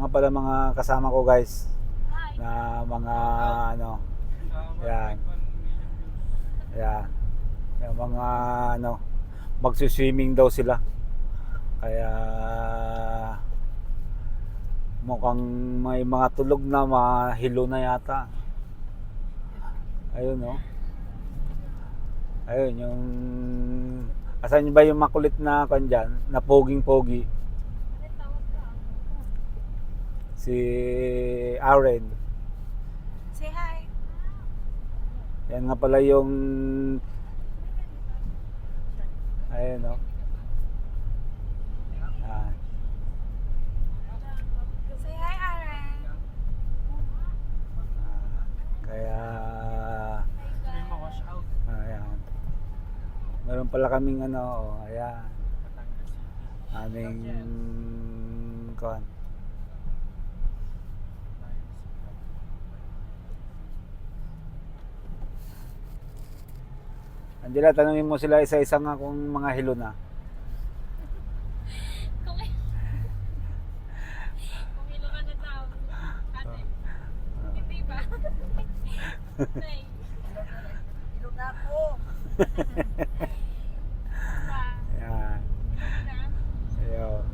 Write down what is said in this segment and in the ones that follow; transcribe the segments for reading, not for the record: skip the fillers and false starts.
Mga pala mga kasama ko guys na mga ano, yan, yan, yung mga ano, magsuswimming daw sila. Kaya mukhang may mga tulog na, mga hilo na yata. Ayun oh. Ayun yung, asan ba yung makulit na kan dyan, na poging-pogi? Si Aren. Say hi. Yan nga pala yung, ayun oh. Yan. Say hi, Aaron. Kaya ayan. Meron pala kaming ano, oh, ayan. Aming kon. Angela, tanungin mo sila isa-isa nga kung mga hilo na. Kung ilo ka na tao. Ate. Hindi ba? Nay. Ilo na ako. Ayan. Ayun.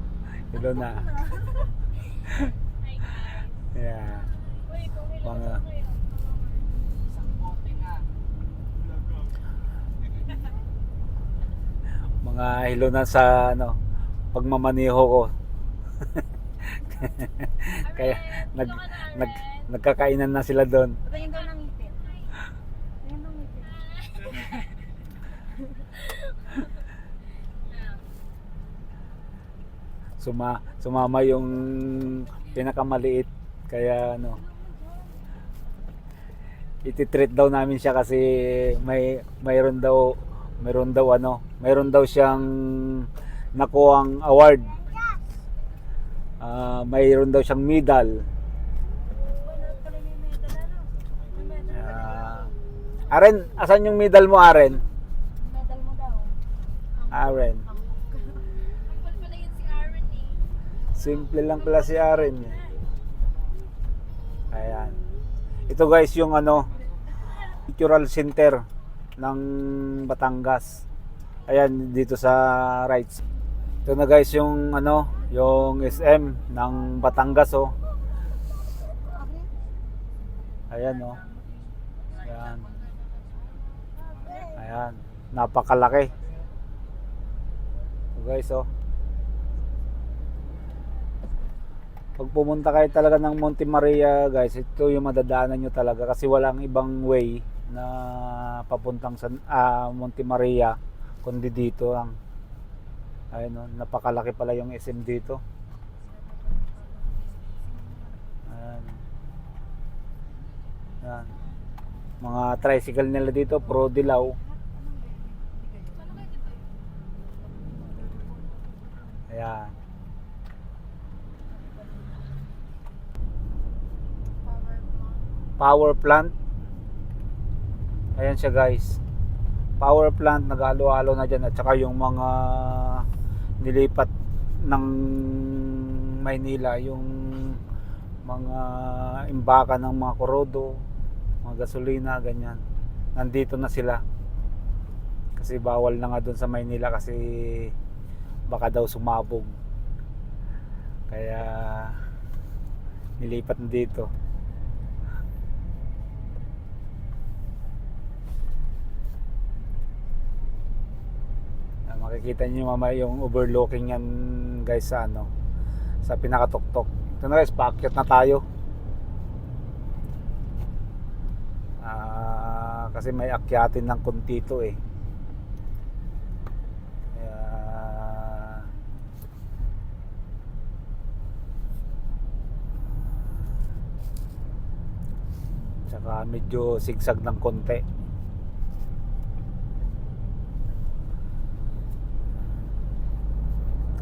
Hilo na. Hi guys. Ayan. Uy, kung ilo Mga na kayo. mga hilo na sa ano, pagmamaneho ko. Kaya nagkakainan na sila doon. Tingin daw ng ngipin. Tingin ng ngipin. Sumama yung pinakamaliit, kaya ano, ititreat daw namin siya kasi mayroon daw siyang nakuhang award. Mayroon daw siyang medal. Aren, asan yung medal mo, Aren? Medal mo daw. Aren. Ang pala yun si Aaron eh. Simple lang pala si Aren. Ayan. Ito guys yung ano, cultural center ng Batangas. Ayan dito sa right. Ito na guys yung ano, yung SM ng Batangas oh. Ayan oh. Ayan. Ayan, napakalaki. So guys oh. Pag pumunta kayo talaga ng Monte Maria guys, ito yung madadaanan nyo talaga kasi walang ibang way na papuntang sa Monte Maria kundi dito lang. Ayun oh, napakalaki pala yung SM dito. Ayan. Ayan. Mga tricycle nila dito, Pro Dilaw. Ayan. Power plant. Ayan siya guys. Power plant, nag-alo-alo na dyan. At saka yung mga nilipat ng Maynila, yung mga imbaka ng mga korodo, mga gasolina, ganyan. Nandito na sila. Kasi bawal na nga doon sa Maynila kasi baka daw sumabog. Kaya nilipat na dito. Makikita niyo mamaya yung overlooking yan guys sa ano, sa pinakatuktok. Ito na guys, paakyat na tayo. Kasi may akyatin ng kuntito eh. Kaya tsaka medyo sigsag ng konti.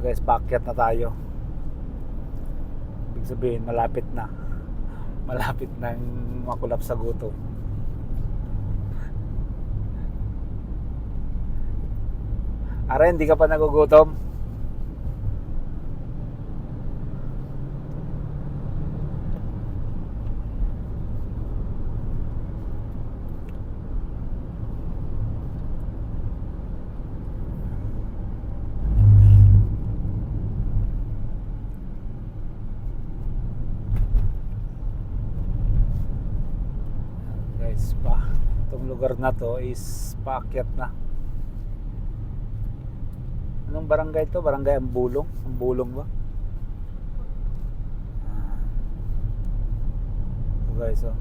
Guys, paakyat na tayo. Ibig sabihin malapit na makulap sa gutom. Ara, hindi ka pa nagugutom? lugar na to is paakyat na. Anong barangay to? Barangay Ambulong? Ambulong ba? So guys, oh.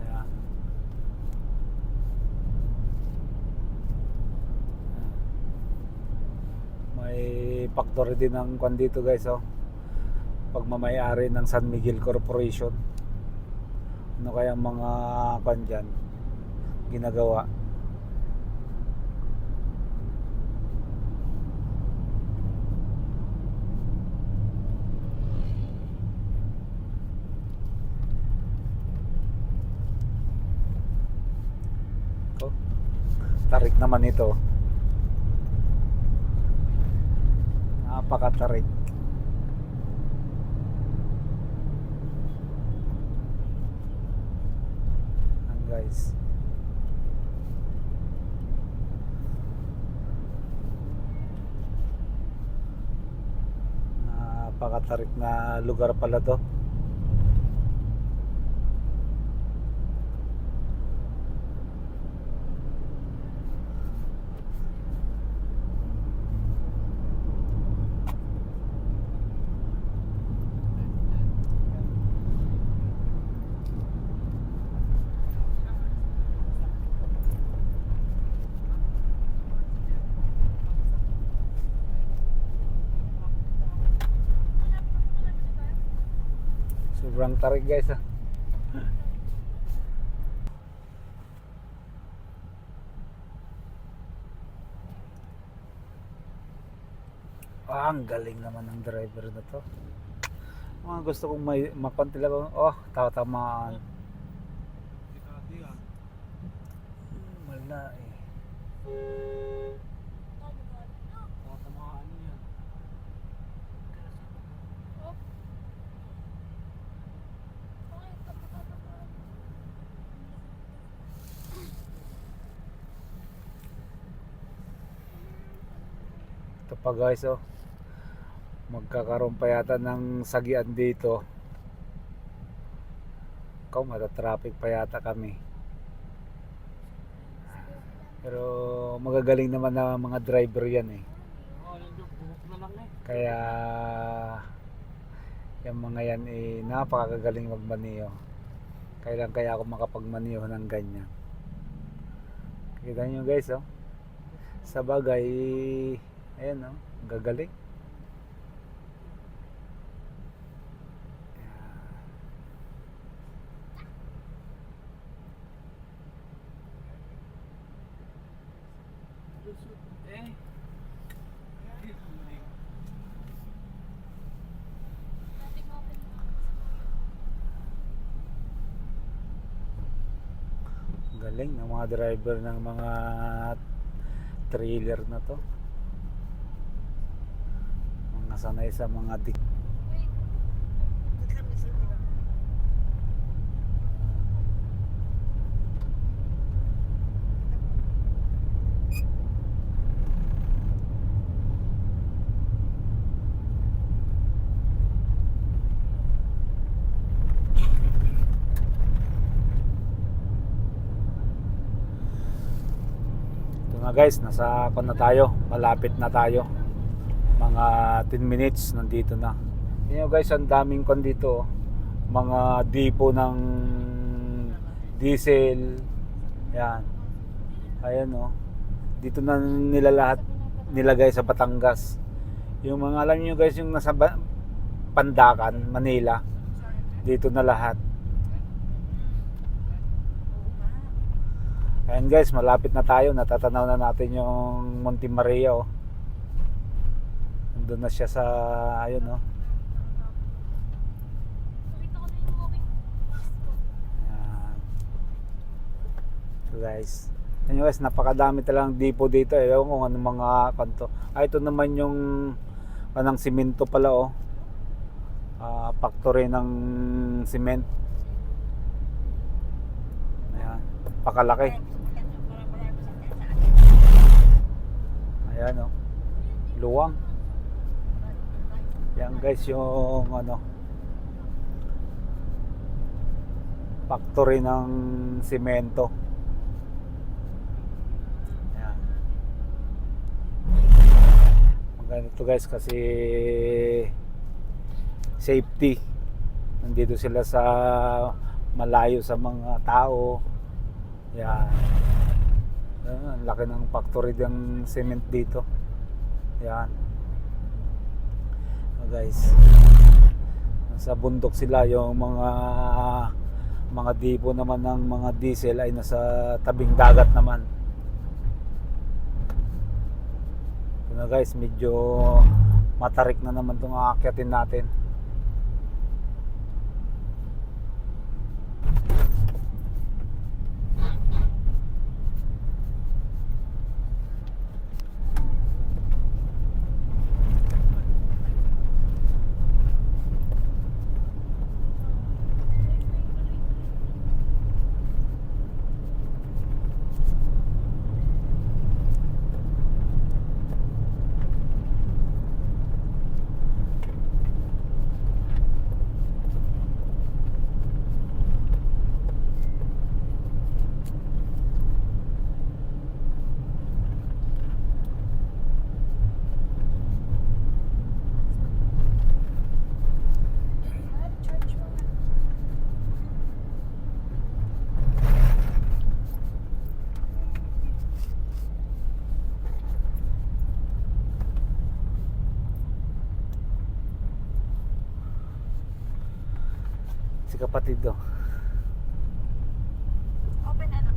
Ayan. May factory din ng kwan dito guys, oh. Pagmamayari ng San Miguel Corporation. Ano kaya mga kwan dyan ginagawa? Oh, tarik naman ito. Napakatarik. Guys, napakatarik na lugar pala to. Sobrang tarik guys, ah. Ang galing naman ng driver na to. Gusto kong may makonti lang. Oh, tatamaan. Wala eh. Tatamaan yan. Ito pa guys, oh. Magkakaroon pa yata ng sagian dito. Matatraffic pa yata kami. Pero magagaling naman na mga driver yan eh. Kaya yung mga yan eh napakagaling magmaniho. Kaya ako makapagmaniho ng ganyan. Kita nyo guys, oh. Sa bagay, ayan, oh, gagaling. Galing ng mga driver ng mga trailer na to. Mga sanay sa mga dik. Guys, nasa na tayo, malapit na tayo, mga 10 minutes nandito na. Yun guys, ang daming kon dito, mga depot ng diesel, yan, ayan o, dito na nila lahat nilagay sa Batangas. Yung mga alam nyo guys, yung nasa Pandacan, Manila, dito na lahat. Ayan guys, malapit na tayo. Natatanaw na natin yung Monte Maria, oh. Nandun na siya sa, ayun, oh. Ayan. So guys, ayan guys, napakadami talagang depot dito. Ewan ko ano mga kanto. Ito naman yung anong simento pala, oh. Factory ng cement. Ayan, pakalaki. Ayan, oh. Luwang. Yan guys yung ano, factory ng simento. Yan. Maganda to guys kasi safety. Nandito sila sa malayo sa mga tao. Yan. Ang laki ng factory ng cement dito. Yan. Guys, nasa bundok sila. Yung mga dipo naman ng mga diesel ay nasa tabing dagat naman. Ito na guys, medyo matarik na naman itong aakyatin natin. Si kapatid do. Open ano?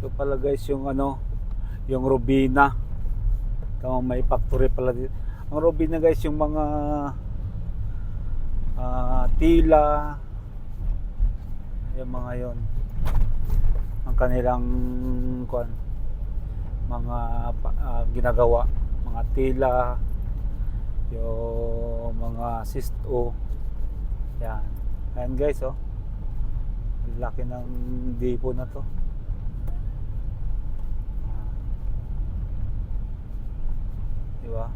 Ito pala guys yung ano, yung Robina. Ito may factory pala dito. Ang Robina guys yung mga tila, yung mga yon, ang kanilang kuan, mga ginagawa, mga tila, yung mga sisto. Yan. Ayan guys oh. Laki ng dipo na to. Diba?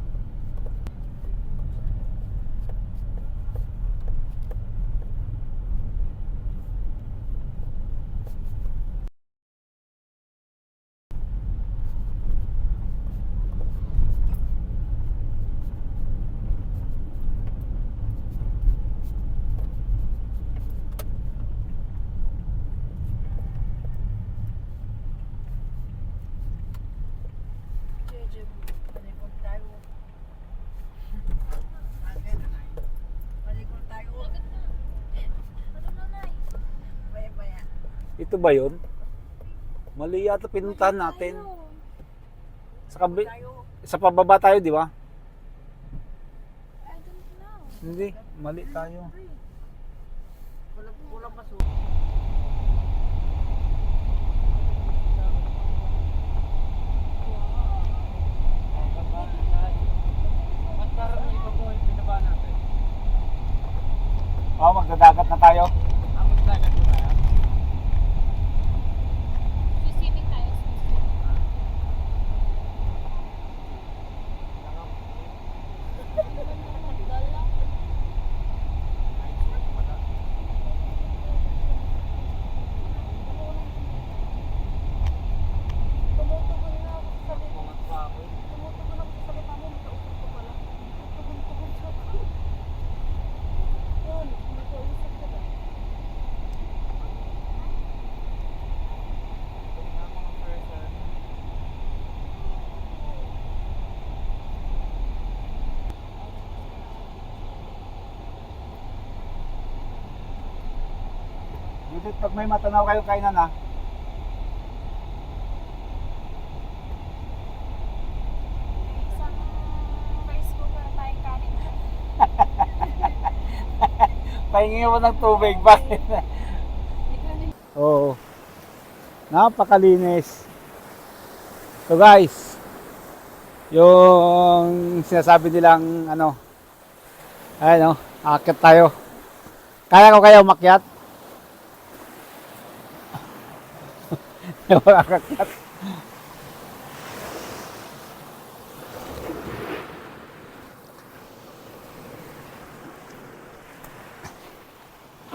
Ito ba yun? Mali yata pinuntahan natin. Sa pababa tayo, di ba? I don't know. Hindi, mali tayo. Kulang maso. Oh, magdadagat na tayo. Swimming tayo. Bakit pag may matanaw kayo kainan ha? May isang rice cooker tayong kanin. Pahingi mo ng tubig. Bakit? Oo. Napakalinis. So guys, yung sinasabi nilang ano, ayun, aakyat tayo. Kaya ko kaya umakyat? Aakyat.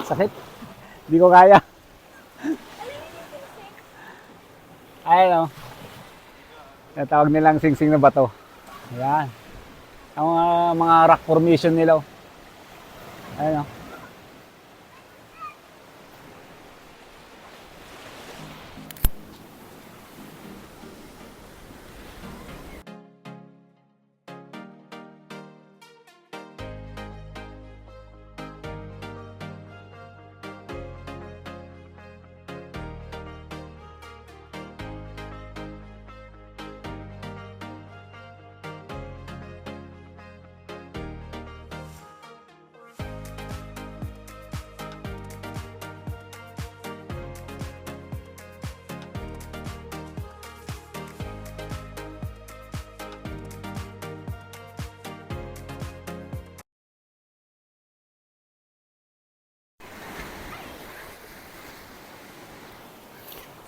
Sakit. Hindi ko kaya. Ayun, tawag nilang singsing na bato. Ayan. Ang mga rock formation nila. Ayun.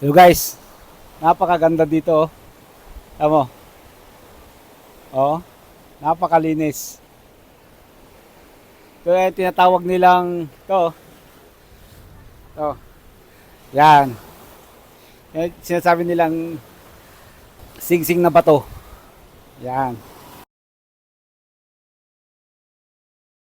Hello guys, napakaganda dito. Tama mo? Oh, napakalinis. Ito yung tinatawag nilang to. Yan. Yan sinasabi nilang singsing na bato. Yan.